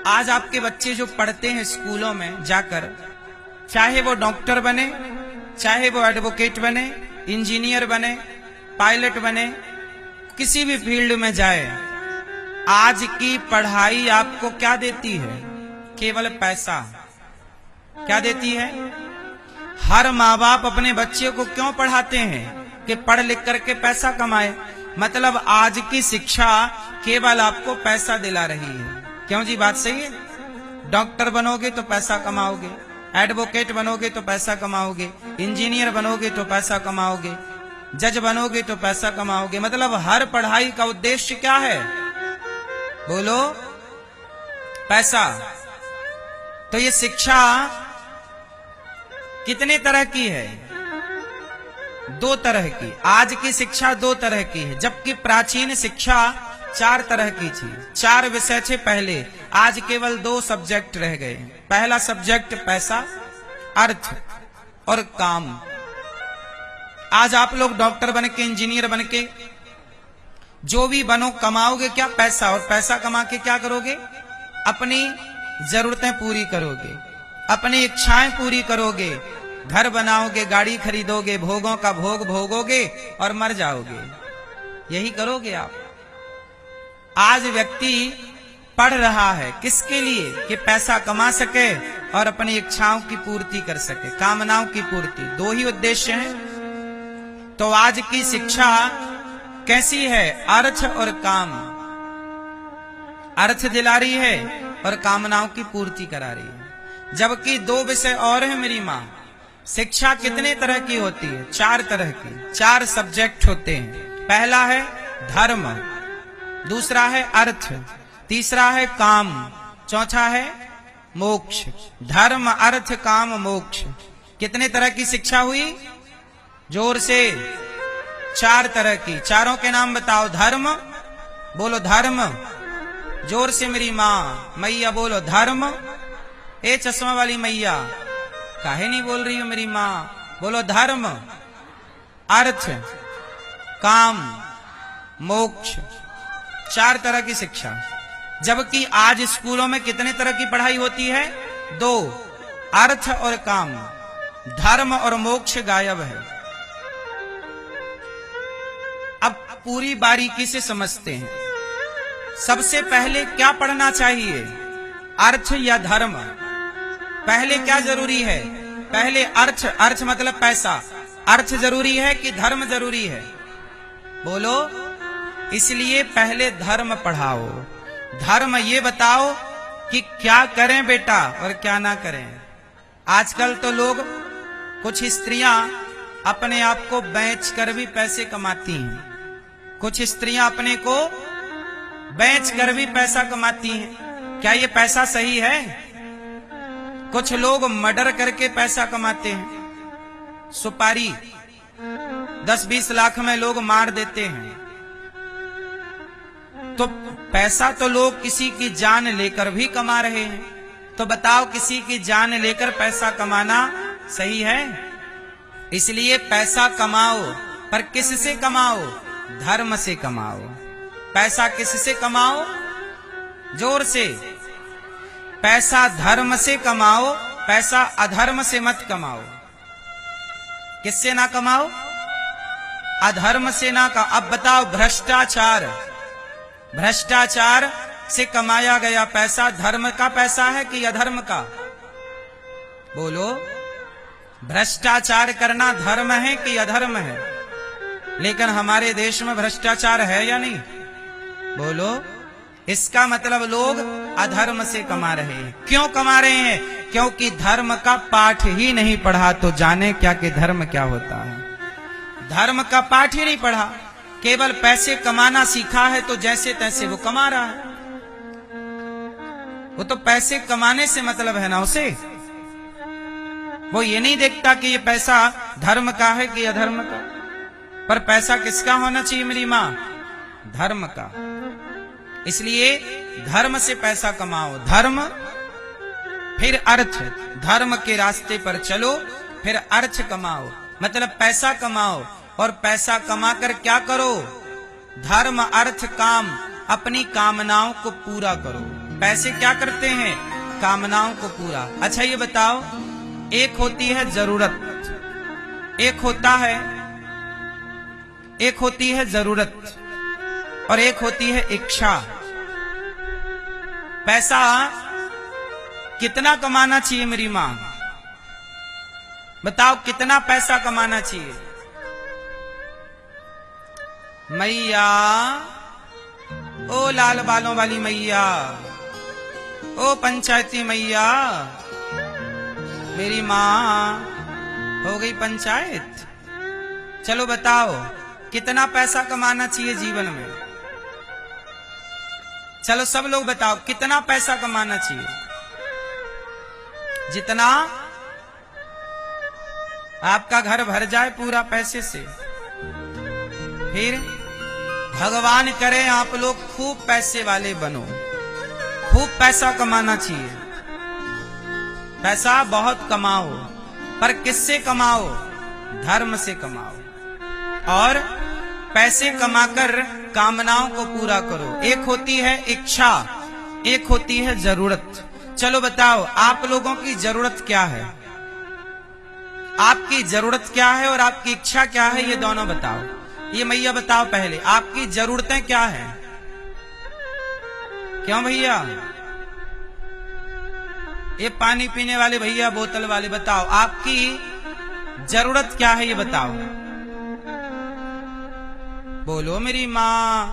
आज आपके बच्चे जो पढ़ते हैं स्कूलों में जाकर, चाहे वो डॉक्टर बने, चाहे वो एडवोकेट बने, इंजीनियर बने, पायलट बने, किसी भी फील्ड में जाए, आज की पढ़ाई आपको क्या देती है? केवल पैसा। क्या देती है? हर माँ बाप अपने बच्चे को क्यों पढ़ाते हैं? कि पढ़ लिख करके पैसा कमाए। मतलब आज की शिक्षा केवल आपको पैसा दिला रही है। क्यों जी, बात सही है? डॉक्टर बनोगे तो पैसा कमाओगे, एडवोकेट बनोगे तो पैसा कमाओगे, इंजीनियर बनोगे तो पैसा कमाओगे, जज बनोगे तो पैसा कमाओगे। मतलब हर पढ़ाई का उद्देश्य क्या है? बोलो, पैसा। तो ये शिक्षा कितने तरह की है? दो तरह की। आज की शिक्षा दो तरह की है, जबकि प्राचीन शिक्षा चार तरह की थी। चार विषय थे पहले, आज केवल दो सब्जेक्ट रह गए। पहला सब्जेक्ट पैसा, अर्थ और काम। आज आप लोग डॉक्टर बन के, इंजीनियर बन के, जो भी बनो, कमाओगे क्या? पैसा। और पैसा कमा के क्या करोगे? अपनी जरूरतें पूरी करोगे, अपनी इच्छाएं पूरी करोगे, घर बनाओगे, गाड़ी खरीदोगे, भोगों का भोग भोगोगे और मर जाओगे। यही करोगे आप। आज व्यक्ति पढ़ रहा है किसके लिए? कि पैसा कमा सके और अपनी इच्छाओं की पूर्ति कर सके, कामनाओं की पूर्ति। दो ही उद्देश्य हैं। तो आज की शिक्षा कैसी है? अर्थ और काम। अर्थ दिला रही है और कामनाओं की पूर्ति करा रही है। जबकि दो विषय और है मेरी माँ। शिक्षा कितने तरह की होती है? चार तरह की। चार सब्जेक्ट होते हैं। पहला है धर्म, दूसरा है अर्थ, तीसरा है काम, चौथा है मोक्ष। धर्म, अर्थ, काम, मोक्ष। कितने तरह की शिक्षा हुई? जोर से। चार तरह की। चारों के नाम बताओ। धर्म, बोलो धर्म। जोर से मेरी माँ। मैया बोलो धर्म। ए चश्मा वाली मैया, काहे नहीं बोल रही हो मेरी माँ? बोलो धर्म, अर्थ, काम, मोक्ष। चार तरह की शिक्षा। जबकि आज स्कूलों में कितने तरह की पढ़ाई होती है? दो, अर्थ और काम। धर्म और मोक्ष गायब है। अब पूरी बारीकी से समझते हैं। सबसे पहले क्या पढ़ना चाहिए? अर्थ या धर्म? पहले क्या जरूरी है? पहले अर्थ। अर्थ मतलब पैसा। अर्थ जरूरी है कि धर्म जरूरी है? बोलो। इसलिए पहले धर्म पढ़ाओ। धर्म ये बताओ कि क्या करें बेटा और क्या ना करें। आजकल तो लोग, कुछ स्त्रियां अपने आप को बेच कर भी पैसे कमाती हैं। कुछ स्त्रियां अपने को बेच कर भी पैसा कमाती हैं। क्या ये पैसा सही है? कुछ लोग मर्डर करके पैसा कमाते हैं। सुपारी 10-20 लाख में लोग मार देते हैं। तो पैसा तो लोग किसी की जान लेकर भी कमा रहे हैं। तो बताओ, किसी की जान लेकर पैसा कमाना सही है? इसलिए पैसा कमाओ, पर किससे कमाओ? धर्म से कमाओ। पैसा किससे कमाओ? जोर से। पैसा धर्म से कमाओ, पैसा अधर्म से मत कमाओ। किससे ना कमाओ? अधर्म से ना का। अब बताओ, भ्रष्टाचार, भ्रष्टाचार से कमाया गया पैसा धर्म का पैसा है कि अधर्म का? बोलो। भ्रष्टाचार करना धर्म है कि अधर्म है? लेकिन हमारे देश में भ्रष्टाचार है या नहीं? बोलो। इसका मतलब लोग अधर्म से कमा रहे हैं। क्यों कमा रहे हैं? क्योंकि धर्म का पाठ ही नहीं पढ़ा, तो जाने क्या कि धर्म क्या होता है। धर्म का पाठ ही नहीं पढ़ा, केवल पैसे कमाना सीखा है, तो जैसे तैसे वो कमा रहा है। वो तो पैसे कमाने से मतलब है ना उसे। वो ये नहीं देखता कि ये पैसा धर्म का है कि अधर्म का। पर पैसा किसका होना चाहिए मेरी माँ? धर्म का। इसलिए धर्म से पैसा कमाओ। धर्म, फिर अर्थ। धर्म के रास्ते पर चलो, फिर अर्थ कमाओ। मतलब पैसा कमाओ, और पैसा कमाकर क्या करो? धर्म, अर्थ, काम, अपनी कामनाओं को पूरा करो। पैसे क्या करते हैं? कामनाओं को पूरा। अच्छा ये बताओ, एक होती है जरूरत, एक होती है जरूरत और एक होती है इच्छा। पैसा कितना कमाना चाहिए मेरी मां? बताओ कितना पैसा कमाना चाहिए? मैया, ओ लाल बालों वाली मैया, ओ पंचायती मैया, मेरी मां हो गई पंचायत। चलो बताओ कितना पैसा कमाना चाहिए जीवन में? चलो सब लोग बताओ कितना पैसा कमाना चाहिए? जितना आपका घर भर जाए पूरा पैसे से। फिर भगवान करे आप लोग खूब पैसे वाले बनो, खूब पैसा कमाना चाहिए। पैसा बहुत कमाओ, पर किससे कमाओ? धर्म से कमाओ और पैसे कमाकर कामनाओं को पूरा करो। एक होती है इच्छा, एक होती है जरूरत। चलो बताओ आप लोगों की जरूरत क्या है? आपकी जरूरत क्या है और आपकी इच्छा क्या है? ये दोनों बताओ। ये मैया बताओ पहले, आपकी जरूरतें क्या है? क्यों भैया? ये पानी पीने वाले भैया, बोतल वाले, बताओ आपकी जरूरत क्या है? ये बताओ। बोलो मेरी मां,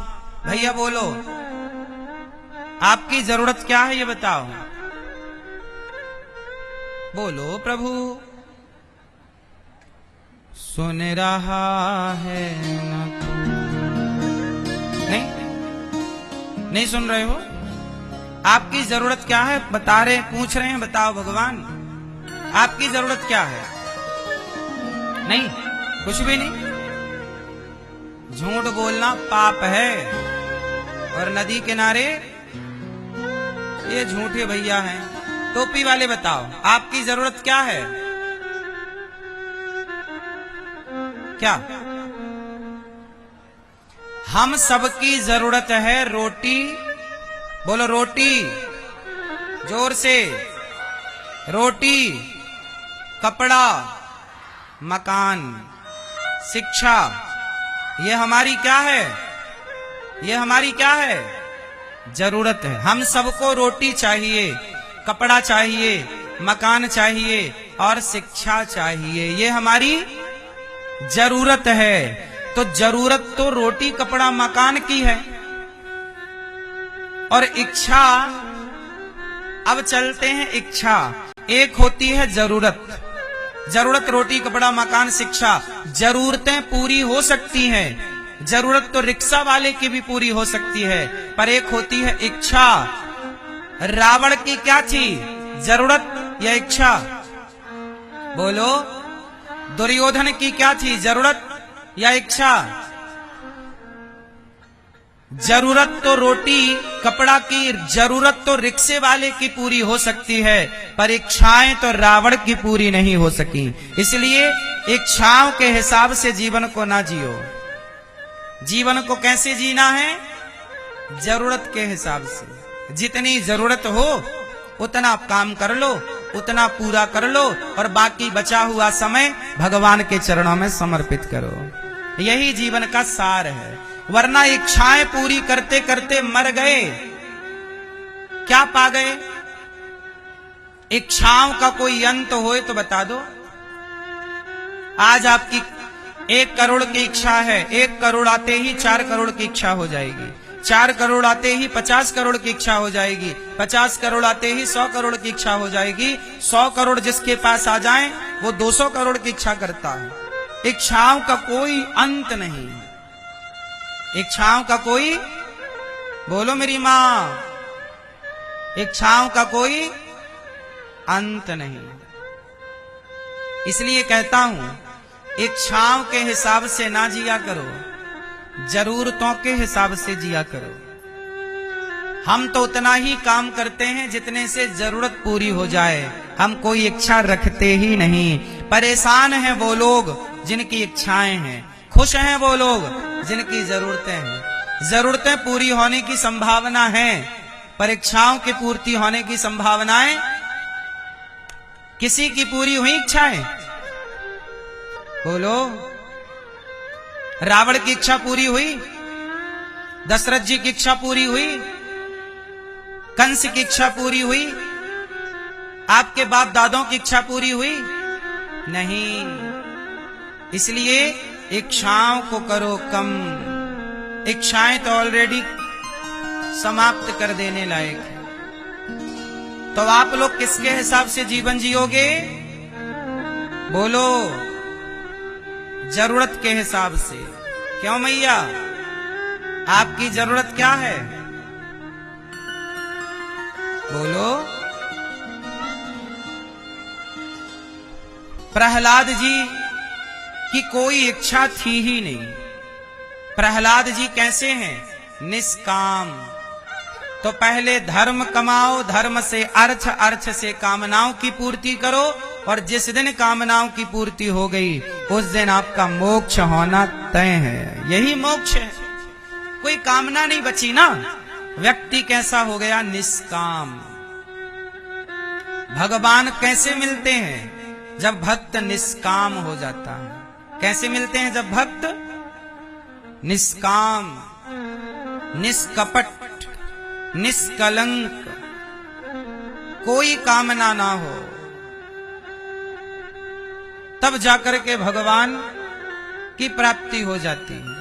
भैया बोलो, आपकी जरूरत क्या है? ये बताओ। बोलो प्रभु, सुन रहा है ना? नहीं सुन रहे हो? आपकी जरूरत क्या है? बता रहे, पूछ रहे हैं, बताओ भगवान आपकी जरूरत क्या है? नहीं, कुछ भी नहीं। झूठ बोलना पाप है। और नदी किनारे ये झूठे भैया हैं। टोपी वाले बताओ आपकी जरूरत क्या है? क्या? हम सबकी जरूरत है रोटी। बोलो रोटी, जोर से। रोटी, कपड़ा, मकान, शिक्षा, ये हमारी क्या है? ये हमारी क्या है? जरूरत है। हम सबको रोटी चाहिए, कपड़ा चाहिए, मकान चाहिए और शिक्षा चाहिए। ये हमारी जरूरत है। तो जरूरत तो रोटी, कपड़ा, मकान की है। और इच्छा, अब चलते हैं इच्छा। एक होती है जरूरत। जरूरत रोटी, कपड़ा, मकान, शिक्षा, जरूरतें पूरी हो सकती हैं। जरूरत तो रिक्शा वाले की भी पूरी हो सकती है, पर एक होती है इच्छा। रावण की क्या थी? जरूरत या इच्छा? बोलो। दुर्योधन की क्या थी? जरूरत या इच्छा? जरूरत तो रोटी, कपड़ा की जरूरत तो रिक्शे वाले की पूरी हो सकती है, पर इच्छाएं तो रावण की पूरी नहीं हो सकी। इसलिए इच्छाओं के हिसाब से जीवन को ना जियो। जीवन को कैसे जीना है? जरूरत के हिसाब से। जितनी जरूरत हो उतना काम कर लो, उतना पूरा कर लो और बाकी बचा हुआ समय भगवान के चरणों में समर्पित करो। यही जीवन का सार है। वरना इच्छाएं पूरी करते करते मर गए, क्या पा गए? इच्छाओं का कोई अंत होए तो बता दो। आज आपकी 1 करोड़ की इच्छा है, 1 करोड़ आते ही 4 करोड़ की इच्छा हो जाएगी, 4 करोड़ आते ही 50 करोड़ की इच्छा हो जाएगी, 50 करोड़ आते ही 100 करोड़ की इच्छा हो जाएगी, 100 करोड़ जिसके पास आ जाए वो 200 करोड़ की इच्छा करता है। इच्छाओं का कोई अंत नहीं। इच्छाओं का कोई, बोलो मेरी मां, इच्छाओं का कोई अंत नहीं। इसलिए कहता हूं इच्छाओं के हिसाब से ना जिया करो, जरूरतों के हिसाब से जिया करो। हम तो उतना ही काम करते हैं जितने से जरूरत पूरी हो जाए। हम कोई इच्छा रखते ही नहीं। परेशान हैं वो लोग जिनकी इच्छाएं हैं, खुश हैं वो लोग जिनकी जरूरतें हैं। जरूरतें पूरी होने की संभावना है, परीक्षाओं की पूर्ति होने की संभावनाएं, किसी की पूरी हुई इच्छाएं? बोलो। रावण की इच्छा पूरी हुई, दशरथ जी की इच्छा पूरी हुई, कंस की इच्छा पूरी हुई, आपके बाप दादों की इच्छा पूरी हुई? नहीं। इसलिए इच्छाओं को करो कम। इच्छाएं तो ऑलरेडी समाप्त कर देने लायक है। तो आप लोग किसके हिसाब से जीवन जियोगे? बोलो। जरूरत के हिसाब से। क्यों मैया, आपकी जरूरत क्या है? बोलो। प्रहलाद जी की कोई इच्छा थी ही नहीं। प्रहलाद जी कैसे हैं? निष्काम। तो पहले धर्म कमाओ, धर्म से अर्थ, अर्थ से कामनाओं की पूर्ति करो, और जिस दिन कामनाओं की पूर्ति हो गई उस दिन आपका मोक्ष होना तय है। यही मोक्ष है। कोई कामना नहीं बची ना। व्यक्ति कैसा हो गया? निष्काम। भगवान कैसे मिलते हैं? जब भक्त निष्काम हो जाता है। कैसे मिलते हैं? जब भक्त निष्काम, निष्कपट, निष्कलंक, कोई कामना ना हो, तब जाकर के भगवान की प्राप्ति हो जाती है।